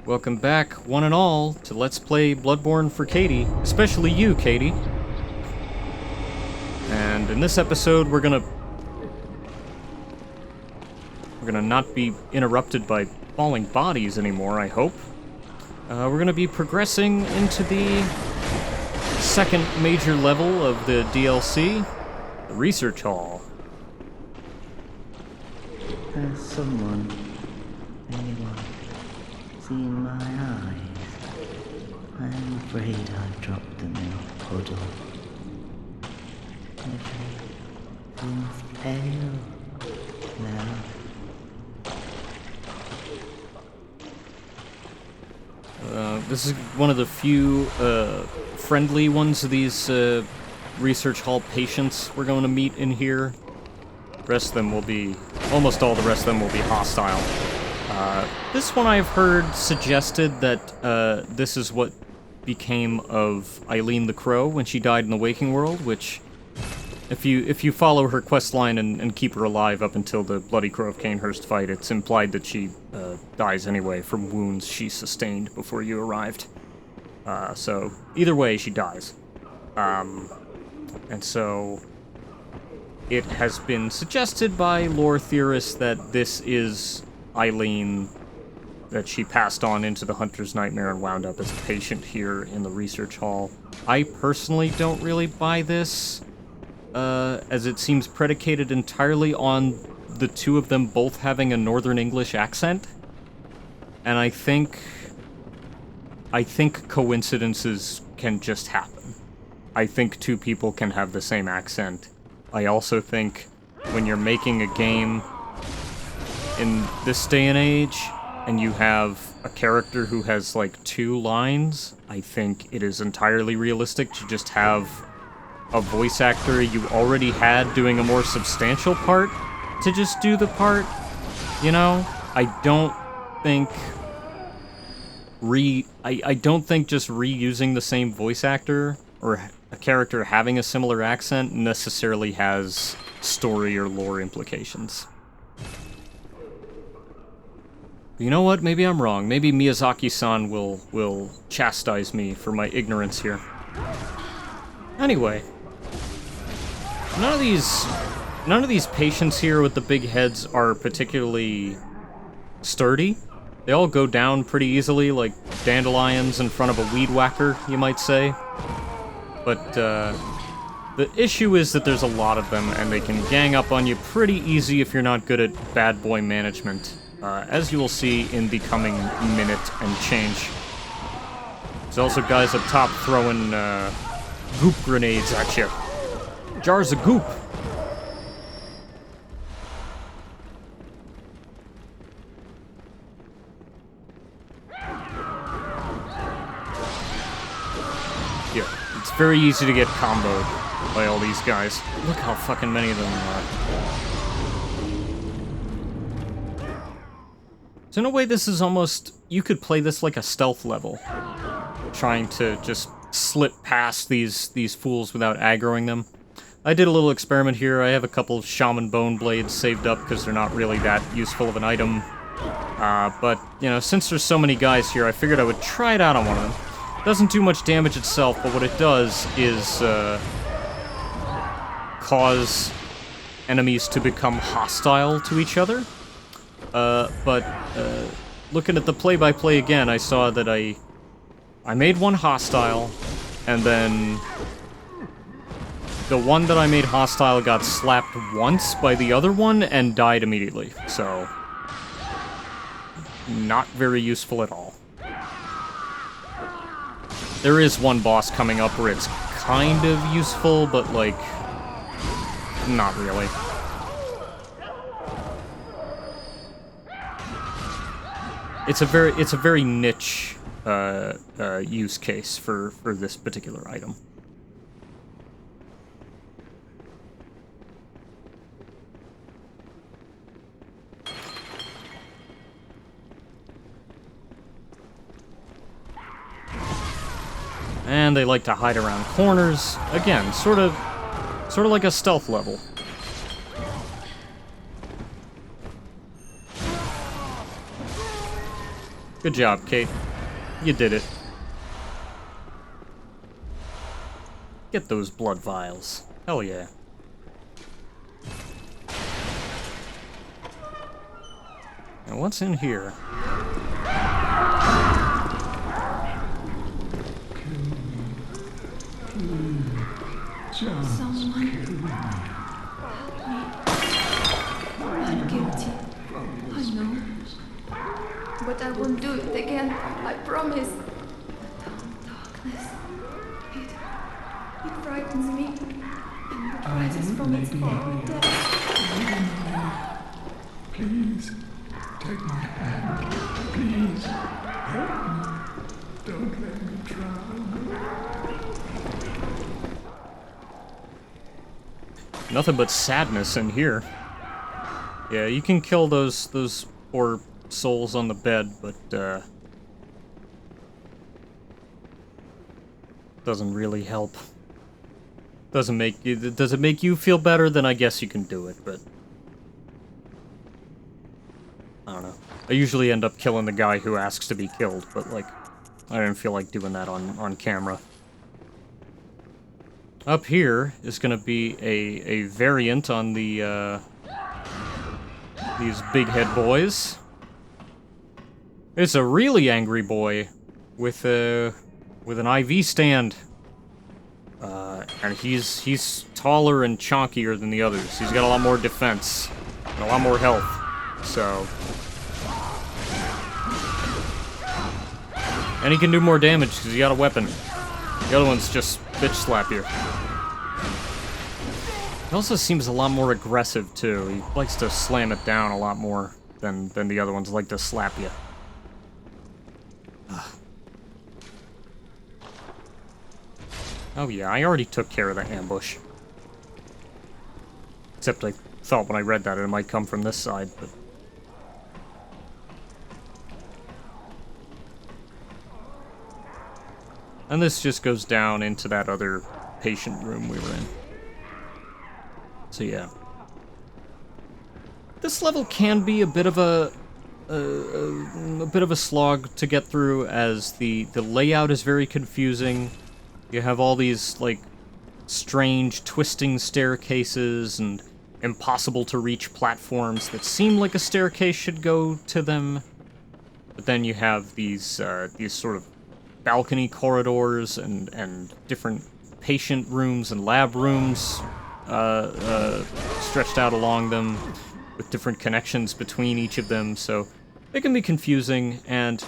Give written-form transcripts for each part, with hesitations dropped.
Welcome back, one and all, to Let's Play Bloodborne for Katie. Especially you, Katie. And in this episode, we're gonna not be interrupted by falling bodies anymore, I hope. We're gonna be progressing into the second major level of the DLC, the Research Hall. Has anyone, seen my eyes? I'm afraid I've dropped them in a puddle. Everything's pale now. This is one of the few friendly ones of these Research Hall patients we're going to meet in here. The rest of them will be, almost all the rest of them will be hostile. This one I've heard suggested that this is what became of Eileen the Crow when she died in the Waking World, which, if you follow her questline and keep her alive up until the Bloody Crow of Canehurst fight, it's implied that she dies anyway from wounds she sustained before you arrived. So, either way, she dies. And so, it has been suggested by lore theorists that this is Eileen, that she passed on into the Hunter's Nightmare and wound up as a patient here in the Research Hall. I personally don't really buy this, as it seems predicated entirely on the two of them both having a Northern English accent. And I think coincidences can just happen. I think two people can have the same accent. I also think when you're making a game in this day and age, and you have a character who has, like, 2 lines, I think it is entirely realistic to just have a voice actor you already had doing a more substantial part to just do the part, you know? I don't think just reusing the same voice actor or a character having a similar accent necessarily has story or lore implications. You know what? Maybe I'm wrong. Maybe Miyazaki-san will chastise me for my ignorance here. Anyway, none of these patients here with the big heads are particularly sturdy. They all go down pretty easily, like dandelions in front of a weed whacker, you might say. But the issue is that there's a lot of them, and they can gang up on you pretty easy if you're not good at bad boy management. As you will see in the coming minute and change. There's also guys up top throwing goop grenades at you. Jars of goop. Yeah, it's very easy to get comboed by all these guys. Look how fucking many of them there are. So in a way, this is almost... You could play this like a stealth level. Trying to just slip past these fools without aggroing them. I did a little experiment here. I have a couple of Shaman Bone Blades saved up because they're not really that useful of an item. But, you know, since there's so many guys here, I figured I would try it out on one of them. It doesn't do much damage itself, but what it does is cause enemies to become hostile to each other. But looking at the play-by-play again, I saw that I made one hostile, and then the one that I made hostile got slapped once by the other one and died immediately, so not very useful at all. There is one boss coming up where it's kind of useful, but, like, not really. It's a very niche use case for this particular item. And they like to hide around corners. Again, sort of like a stealth level. Good job, Kate. You did it. Get those blood vials. Hell yeah. Now what's in here? Someone help me. I'm guilty. I know. But I won't do it again. I promise. Darkness. It frightens me. And it rises from its far depths. Please, take my hand. Please, help me. Don't let me drown. Nothing but sadness in here. Yeah, you can kill those poor souls on the bed, but doesn't really help. Does it make you feel better? Then I guess you can do it, but I don't know. I usually end up killing the guy who asks to be killed, but like I didn't feel like doing that on camera. Up here is gonna be a variant on the these Bighead boys. It's a really angry boy with an IV stand. And he's taller and chonkier than the others. He's got a lot more defense and a lot more health. So, and he can do more damage because he got a weapon. The other ones just bitch slap you. He also seems a lot more aggressive too. He likes to slam it down a lot more than the other ones like to slap you. Oh yeah, I already took care of that ambush. Except I thought when I read that it might come from this side, but... And this just goes down into that other patient room we were in. So yeah. This level can be a bit of a bit of a slog to get through, as the layout is very confusing. You have all these, like, strange twisting staircases and impossible to reach platforms that seem like a staircase should go to them. But then you have these sort of balcony corridors and different patient rooms and lab rooms stretched out along them with different connections between each of them, so it can be confusing. And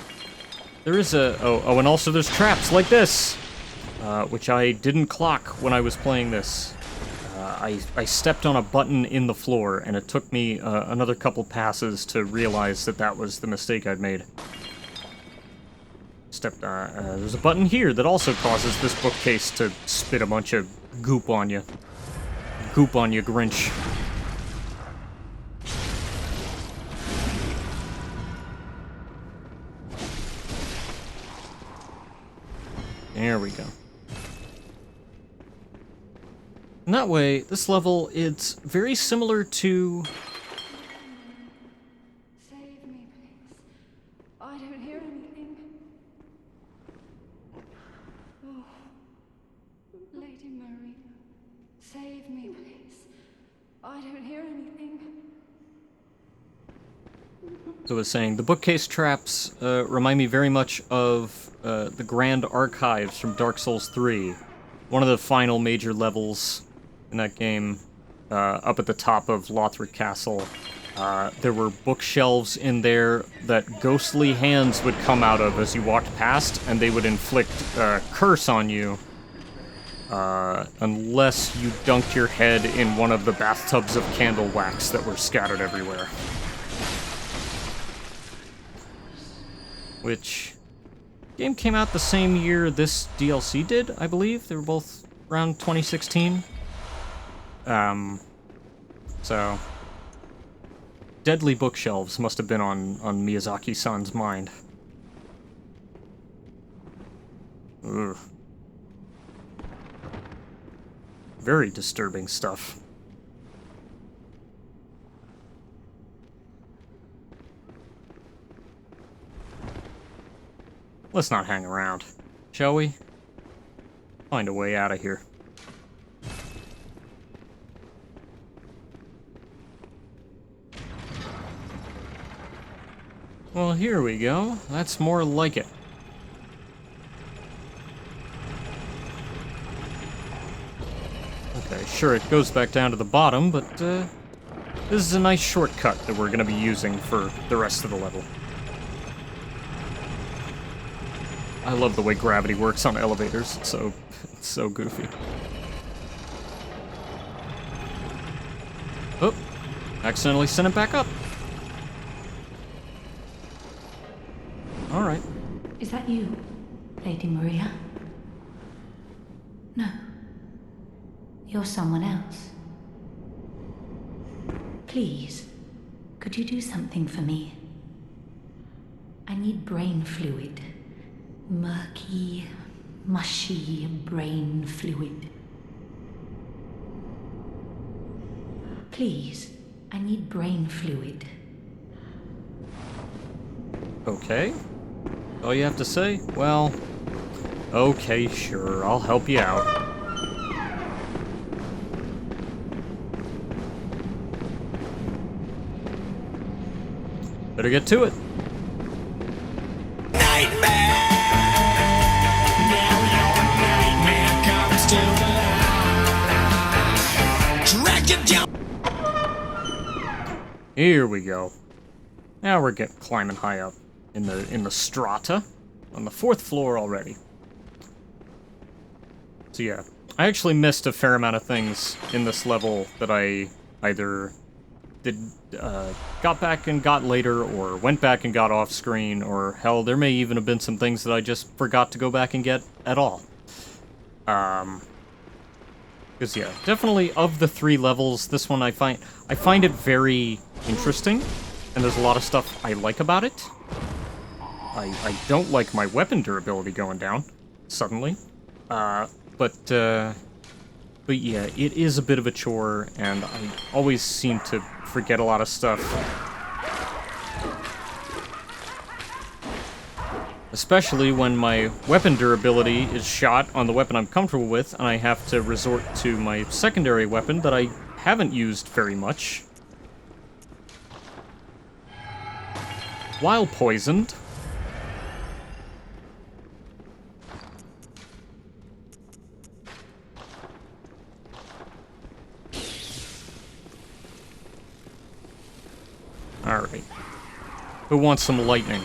there is and also there's traps like this! Which I didn't clock when I was playing this. I stepped on a button in the floor, and it took me another couple passes to realize that was the mistake I'd made. There's a button here that also causes this bookcase to spit a bunch of goop on you. Goop on you, Grinch. There we go. And that way, this level, it's very similar to... Save me, please. I don't hear anything. Oh, Lady Mary, save me, please. I don't hear anything. So I was saying, the bookcase traps remind me very much of the Grand Archives from Dark Souls 3. One of the final major levels in that game, up at the top of Lothric Castle. There were bookshelves in there that ghostly hands would come out of as you walked past, and they would inflict a curse on you unless you dunked your head in one of the bathtubs of candle wax that were scattered everywhere. Which... game came out the same year this DLC did, I believe. They were both around 2016. So... deadly bookshelves must have been on Miyazaki-san's mind. Ugh. Very disturbing stuff. let's not hang around, shall we? Find a way out of here. Well, here we go. That's more like it. Okay, sure, it goes back down to the bottom, but this is a nice shortcut that we're going to be using for the rest of the level. I love the way gravity works on elevators. It's so goofy. Oh, accidentally sent it back up. Alright. Is that you, Lady Maria? No. You're someone else. Please, could you do something for me? I need brain fluid. Murky, mushy brain fluid. Please, I need brain fluid. Okay. All you have to say? Well, okay, sure, I'll help you out. Better get to it. Here we go. Now we're climbing high up in the strata on the 4th floor already. So yeah, I actually missed a fair amount of things in this level that I either got back and got later, or went back and got off screen, or hell, there may even have been some things that I just forgot to go back and get at all. Because yeah, definitely of the 3 levels, this one I find it very interesting, and there's a lot of stuff I like about it. I don't like my weapon durability going down suddenly, but yeah, it is a bit of a chore, and I always seem to forget a lot of stuff. Especially when my weapon durability is shot on the weapon I'm comfortable with, and I have to resort to my secondary weapon that I haven't used very much. While poisoned. Alright. Who wants some lightning?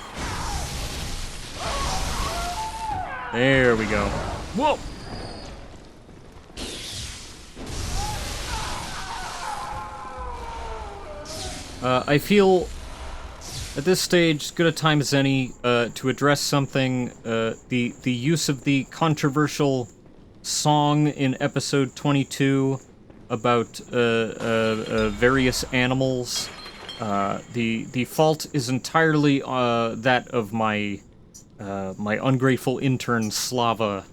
There we go. Whoa! I feel at this stage as good a time as any to address something, the use of the controversial song in episode 22 about various animals. The fault is entirely that of my ungrateful intern Slava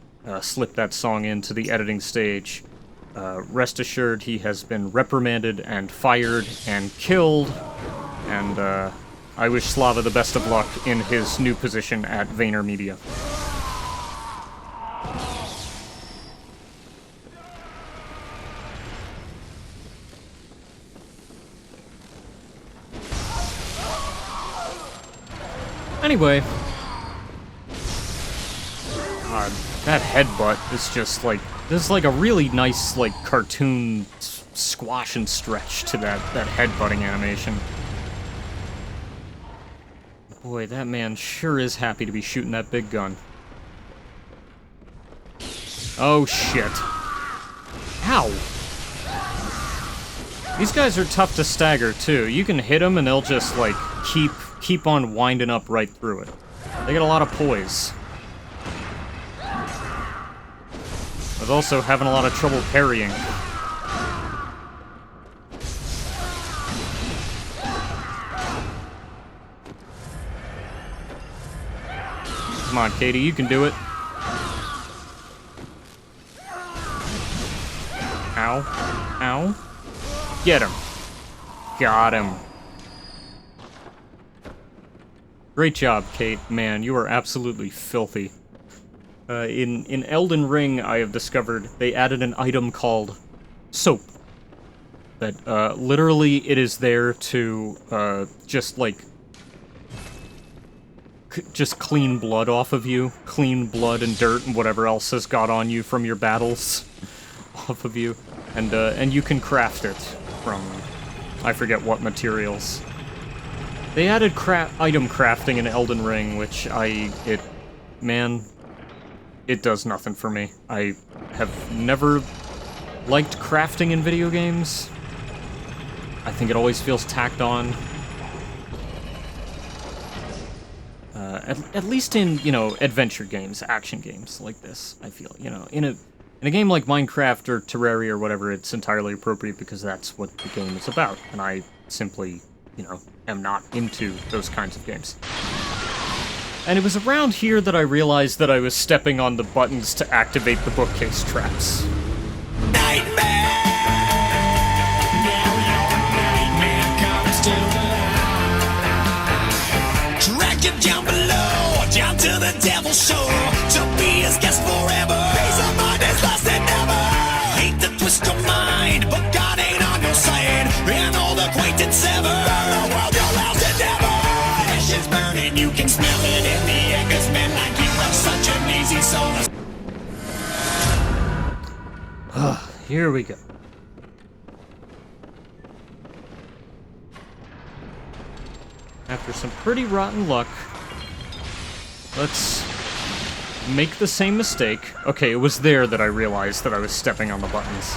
slipped that song into the editing stage. Rest assured, he has been reprimanded and fired and killed, and I wish Slava the best of luck in his new position at VaynerMedia. Anyway, that headbutt is just like, there's like a really nice like cartoon squash and stretch to that headbutting animation. Boy, that man sure is happy to be shooting that big gun. Oh shit. Ow! These guys are tough to stagger too. You can hit them and they'll just like keep on winding up right through it. They got a lot of poise. I was also having a lot of trouble parrying. Come on, Katie, you can do it. Ow. Ow. Get him. Got him. Great job, Kate. Man, you are absolutely filthy. In Elden Ring, I have discovered they added an item called soap. That, literally, it is there to, just, like, just clean blood off of you. Clean blood and dirt and whatever else has got on you from your battles off of you. And you can craft it from, I forget what materials. They added item crafting in Elden Ring, which man, it does nothing for me. I have never liked crafting in video games. I think it always feels tacked on. At least in, you know, adventure games, action games like this, I feel, you know, in a game like Minecraft or Terraria or whatever, it's entirely appropriate because that's what the game is about, and I simply, you know, am not into those kinds of games. And it was around here that I realized that I was stepping on the buttons to activate the bookcase traps. Drag you down below, down to the devil's shore, to be his guest forever. Peace of mind is lost and never. Hate to twist your mind, but God ain't on your side. And old acquaintance sever. Burn the world, your house endeavor. Ashes burning, you can smell it in the air. 'Cause men like you are such an easy soul. Here we go. After some pretty rotten luck, let's make the same mistake. Okay, it was there that I realized that I was stepping on the buttons.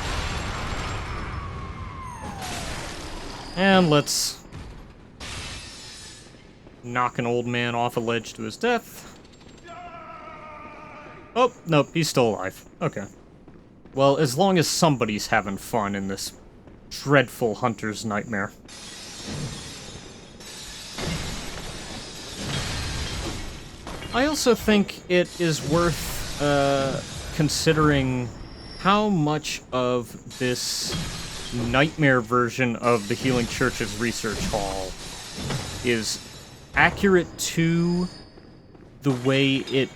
And let's knock an old man off a ledge to his death. Oh, nope, he's still alive. Okay. Well, as long as somebody's having fun in this dreadful hunter's nightmare. I also think it is worth considering how much of this nightmare version of the Healing Church's research hall is accurate to the way it...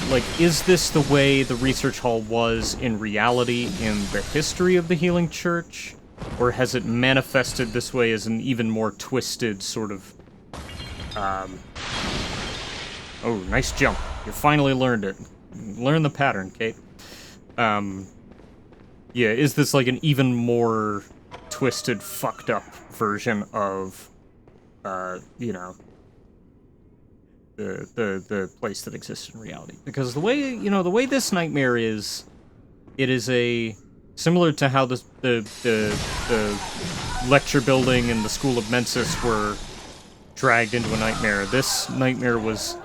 Like, is this the way the research hall was in reality in the history of the Healing Church? Or has it manifested this way as an even more twisted sort of... Oh, nice jump. You finally learned it. Learn the pattern, Kate. Yeah, is this like an even more twisted, fucked up version of, you know, the place that exists in reality? Because the way, you know, the way this nightmare is, it is similar to how the lecture building and the School of Mensis were dragged into a nightmare. This nightmare was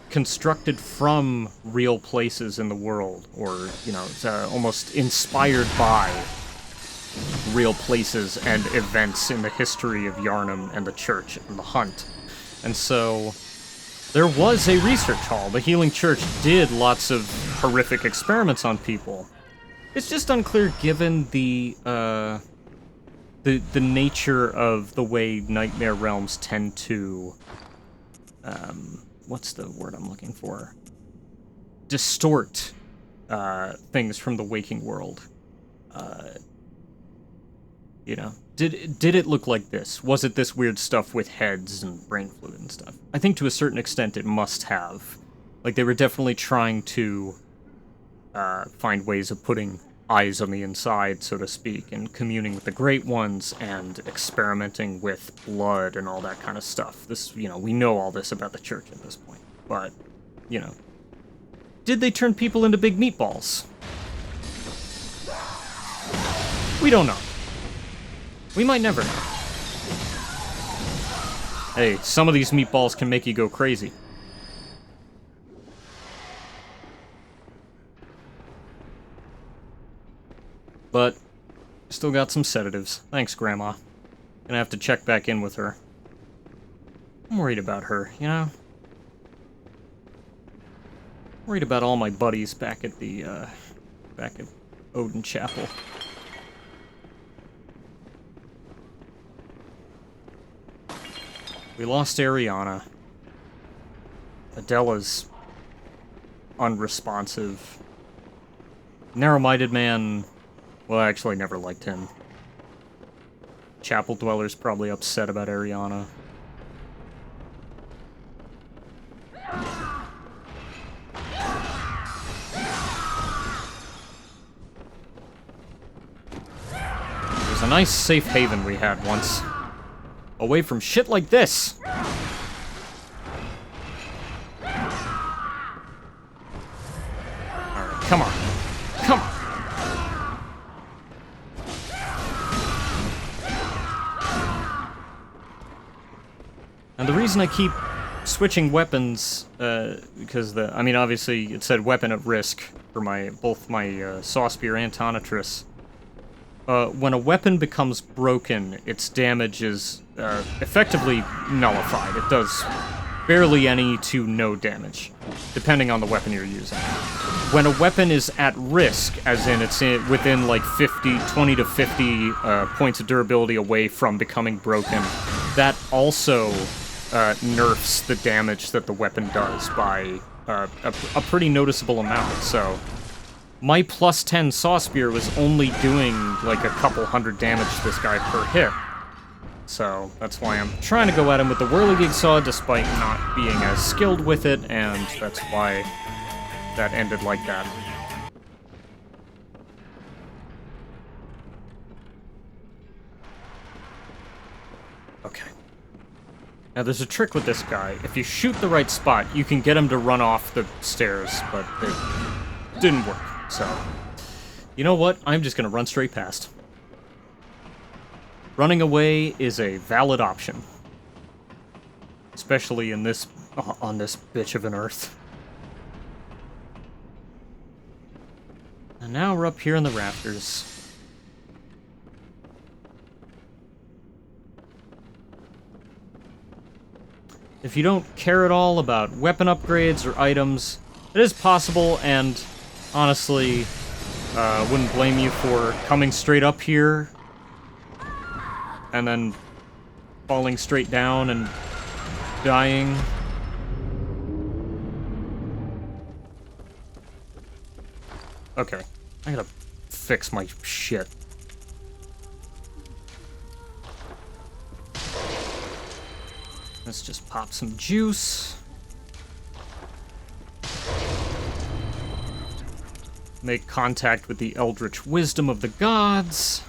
constructed from real places in the world, or, you know, it's almost inspired by real places and events in the history of Yharnam and the church and the hunt. And so there was a research hall. The Healing Church did lots of horrific experiments on people. It's just unclear given the nature of the way nightmare realms tend to what's the word I'm looking for? Distort things from the waking world. You know, did it look like this? Was it this weird stuff with heads and brain fluid and stuff? I think to a certain extent it must have. Like, they were definitely trying to find ways of putting eyes on the inside, so to speak, and communing with the Great Ones and experimenting with blood and all that kind of stuff. This, you know, we know all this about the church at this point, but, you know, did they turn people into big meatballs? We don't know. We might never know. Hey, some of these meatballs can make you go crazy. But still got some sedatives. Thanks, Grandma. Gonna have to check back in with her. I'm worried about her, you know? Worried about all my buddies back at the, back at Odin Chapel. We lost Ariana. Adela's unresponsive. Narrow-minded man, well, I actually never liked him. Chapel Dweller's probably upset about Ariana. There's a nice safe haven we had once. Away from shit like this! Alright, come on. Come on! And the reason I keep switching weapons, because I mean, obviously it said weapon at risk for both my Saw Spear and Tonitrus. When a weapon becomes broken, its damage is effectively nullified. It does barely any to no damage, depending on the weapon you're using. When a weapon is at risk, as in it's within like 20 to 50 points of durability away from becoming broken, that also nerfs the damage that the weapon does by a pretty noticeable amount. So my plus 10 Saw Spear was only doing like a couple hundred damage to this guy per hit. So that's why I'm trying to go at him with the Whirligig Saw despite not being as skilled with it, and that's why that ended like that. Okay. Now there's a trick with this guy. If you shoot the right spot, you can get him to run off the stairs, but it didn't work. So, you know what? I'm just gonna run straight past. Running away is a valid option. Especially in this, on this bitch of an earth. And now we're up here in the rafters. If you don't care at all about weapon upgrades or items, it is possible, and honestly, wouldn't blame you for coming straight up here and then falling straight down and dying. Okay, I gotta fix my shit. Let's just pop some juice. Make contact with the eldritch wisdom of the gods.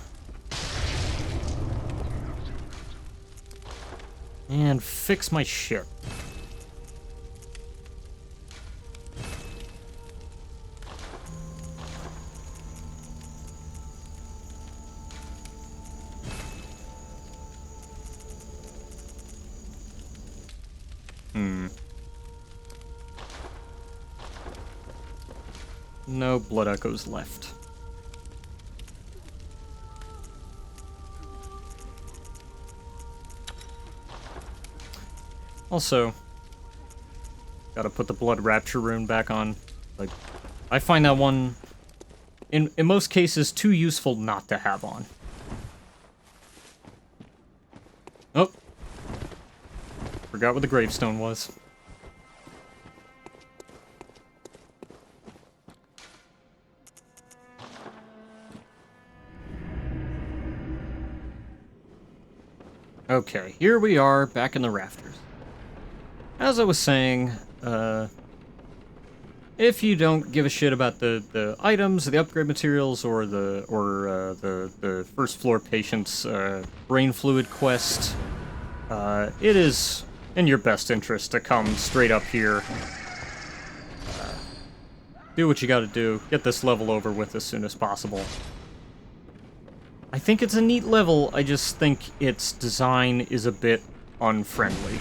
And fix my shit. No blood echoes left. Also, gotta put the Blood Rapture rune back on. Like, I find that one, in most cases, too useful not to have on. Oh. Forgot what the gravestone was. Okay, here we are, back in the rafters. As I was saying, if you don't give a shit about the items, the upgrade materials, or the first floor patient's brain fluid quest, it is in your best interest to come straight up here. Do what you gotta do, get this level over with as soon as possible. I think it's a neat level, I just think its design is a bit unfriendly.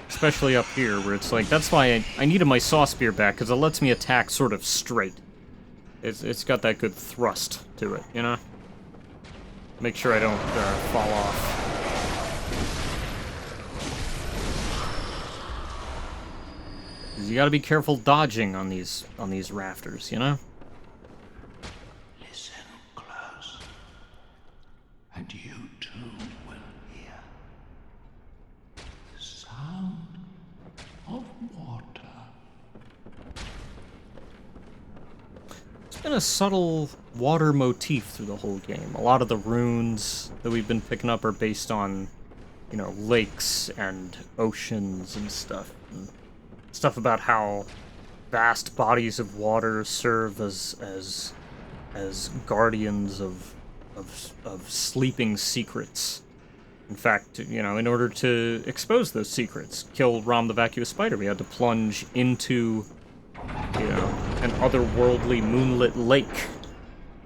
Especially up here, where it's like, that's why I needed my Saw Spear back, because it lets me attack sort of straight. It's got that good thrust to it, you know? Make sure I don't fall off. You gotta be careful dodging on these rafters, you know? Listen close, and you been a subtle water motif through the whole game. A lot of the runes that we've been picking up are based on, you know, lakes and oceans and stuff. And stuff about how vast bodies of water serve as guardians of sleeping secrets. In fact, you know, in order to expose those secrets, kill Rom the Vacuous Spider, we had to plunge into, you know, an otherworldly moonlit lake.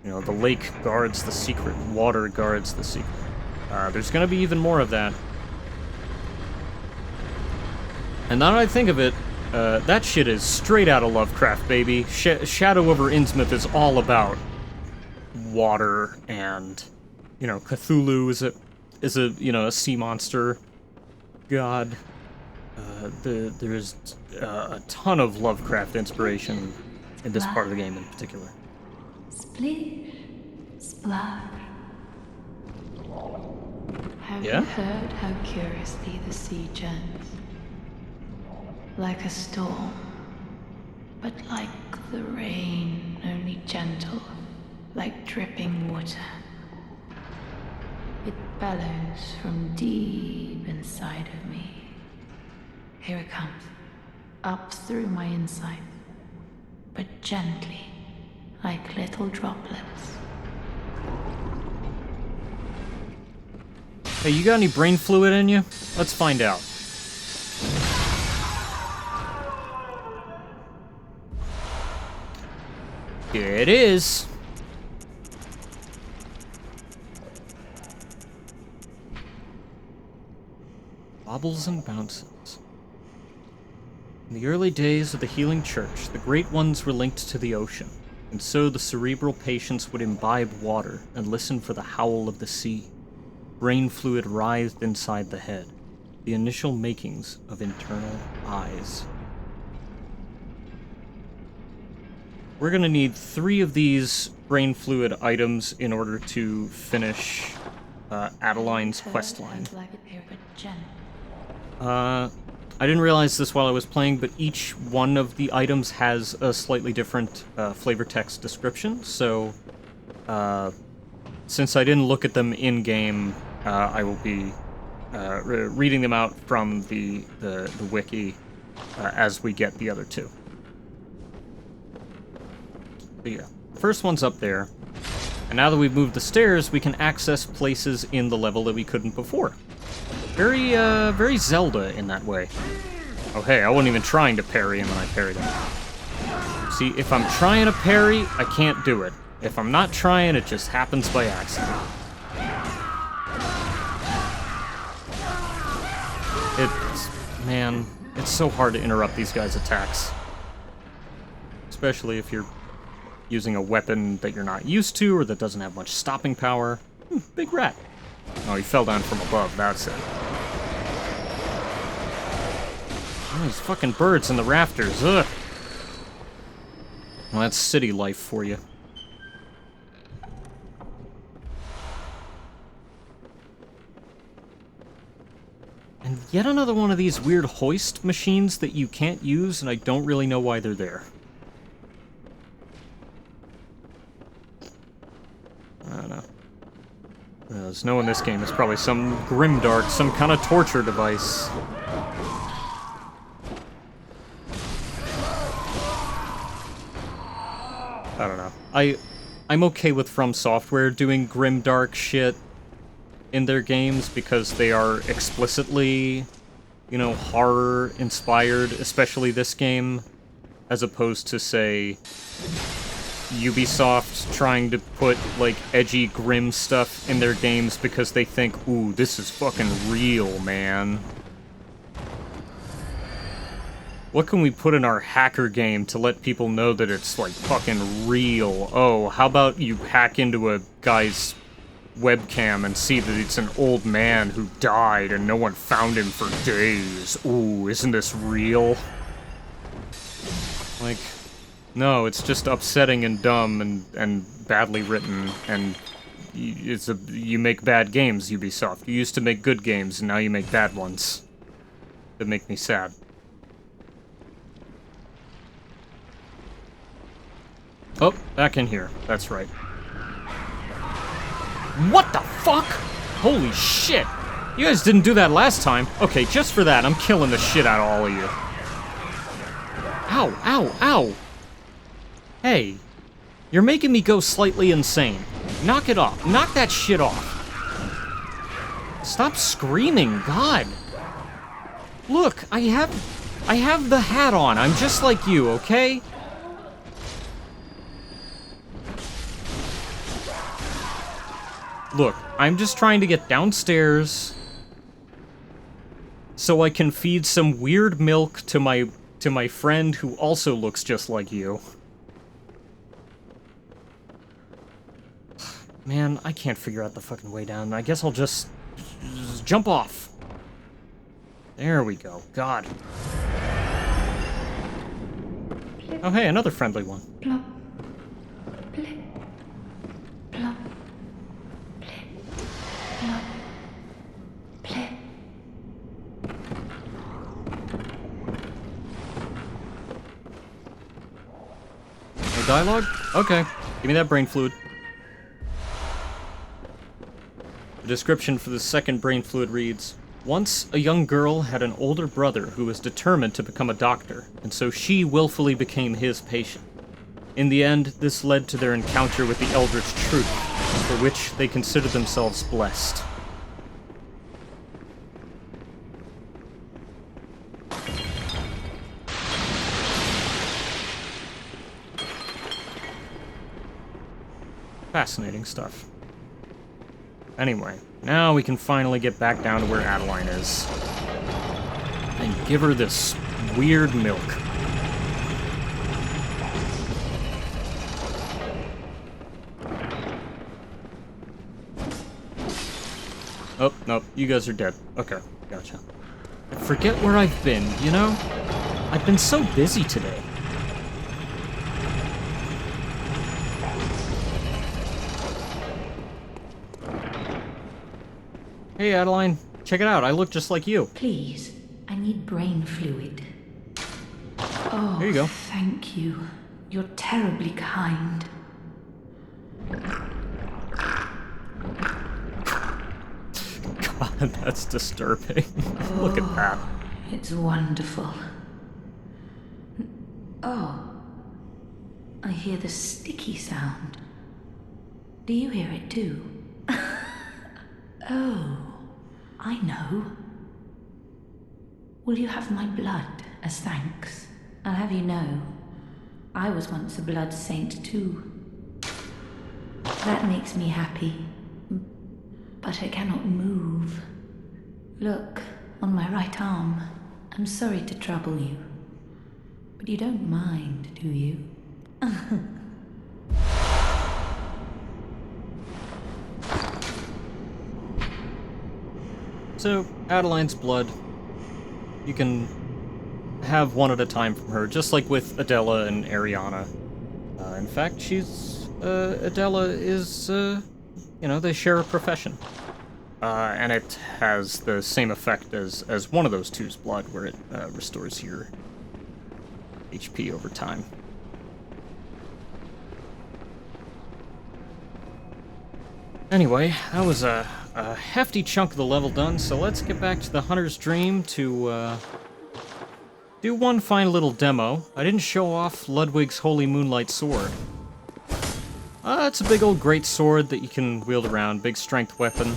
You know, the lake guards the secret, water guards the secret. There's gonna be even more of that. And now that I think of it, that shit is straight out of Lovecraft, baby. Shadow over Innsmouth is all about water, and, you know, Cthulhu is a you know, a sea monster god. There's a ton of Lovecraft inspiration in this part of the game in particular. Splish, splash. Have Yeah? you heard how curiously the sea churns? Like a storm, but like the rain, only gentle, like dripping water. It bellows from deep inside of me. Here it comes, up through my inside, but gently, like little droplets. Hey, you got any brain fluid in you? Let's find out. Here it is. Bobbles and bounces. In the early days of the healing church, the great ones were linked to the ocean, and so the cerebral patients would imbibe water and listen for the howl of the sea. Brain fluid writhed inside the head, the initial makings of internal eyes. We're gonna need 3 of these brain fluid items in order to finish Adeline's questline. I didn't realize this while I was playing, but each one of the items has a slightly different flavor text description, so since I didn't look at them in-game, I will be reading them out from the wiki as we get the other 2. But yeah, first one's up there, and now that we've moved the stairs, we can access places in the level that we couldn't before. Very Zelda in that way. Oh hey, I wasn't even trying to parry him and I parried him. See, if I'm trying to parry, I can't do it. If I'm not trying, it just happens by accident. Man, it's so hard to interrupt these guys' attacks. Especially if you're using a weapon that you're not used to or that doesn't have much stopping power. Big rat. Oh, he fell down from above, that's it. Oh, these fucking birds in the rafters, ugh. Well, that's city life for you. And yet another one of these weird hoist machines that you can't use, and I don't really know why they're there. I don't know. There's no in this game. It's probably some grimdark, some kind of torture device. I don't know. I'm okay with From Software doing grimdark shit in their games because they are explicitly, you know, horror-inspired, especially this game, as opposed to, say, Ubisoft trying to put, like, edgy, grim stuff in their games because they think, ooh, this is fucking real, man. What can we put in our hacker game to let people know that it's, like, fucking real? Oh, how about you hack into a guy's webcam and see that it's an old man who died and no one found him for days? Ooh, isn't this real? Like, no, it's just upsetting and dumb and badly written, and you make bad games, Ubisoft. You used to make good games, and now you make bad ones. That make me sad. Oh, back in here. That's right. What the fuck? Holy shit! You guys didn't do that last time. Okay, just for that, I'm killing the shit out of all of you. Ow, ow, ow! Hey, you're making me go slightly insane. Knock it off. Knock that shit off. Stop screaming, God. Look, I have the hat on. I'm just like you, okay? Look, I'm just trying to get downstairs so I can feed some weird milk to my friend who also looks just like you. Man, I can't figure out the fucking way down. I guess I'll just jump off. There we go. God. Oh, hey, another friendly one. Plop. Plip. Plop. Plip. Plop. Plip. No dialogue? Okay. Give me that brain fluid. The description for the second brain fluid reads, once a young girl had an older brother who was determined to become a doctor, and so she willfully became his patient. In the end, this led to their encounter with the Eldritch Truth, for which they considered themselves blessed. Fascinating stuff. Anyway, now we can finally get back down to where Adeline is. And give her this weird milk. Oh, nope, you guys are dead. Okay, gotcha. I forget where I've been, you know? I've been so busy today. Hey, Adeline, check it out. I look just like you. Please, I need brain fluid. Oh, There you go. thank you. You're terribly kind. God, that's disturbing. Look at that. It's wonderful. Oh, I hear the sticky sound. Do you hear it too? Oh, I know. Will you have my blood as thanks? I'll have you know, I was once a blood saint too. That makes me happy, but I cannot move. Look, on my right arm. I'm sorry to trouble you, but you don't mind, do you? So, Adeline's blood, you can have one at a time from her, just like with Adela and Ariana. In fact, Adela is, they share a profession. And it has the same effect as one of those two's blood, where it restores your HP over time. Anyway, that was a hefty chunk of the level done, so let's get back to the Hunter's Dream to do one fine little demo. I didn't show off Ludwig's Holy Moonlight sword. It's a big old great sword that you can wield around, big strength weapon.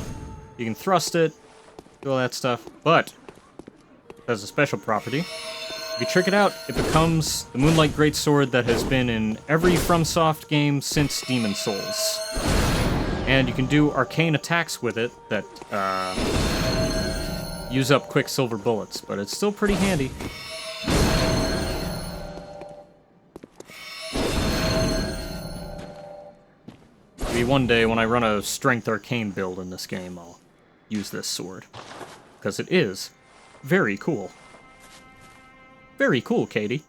You can thrust it, do all that stuff, but it has a special property. If you trick it out, it becomes the Moonlight Greatsword that has been in every FromSoft game since Demon's Souls. And you can do arcane attacks with it that use up Quicksilver bullets, but it's still pretty handy. Maybe one day when I run a strength arcane build in this game, I'll use this sword. Because it is very cool. Very cool, Katie.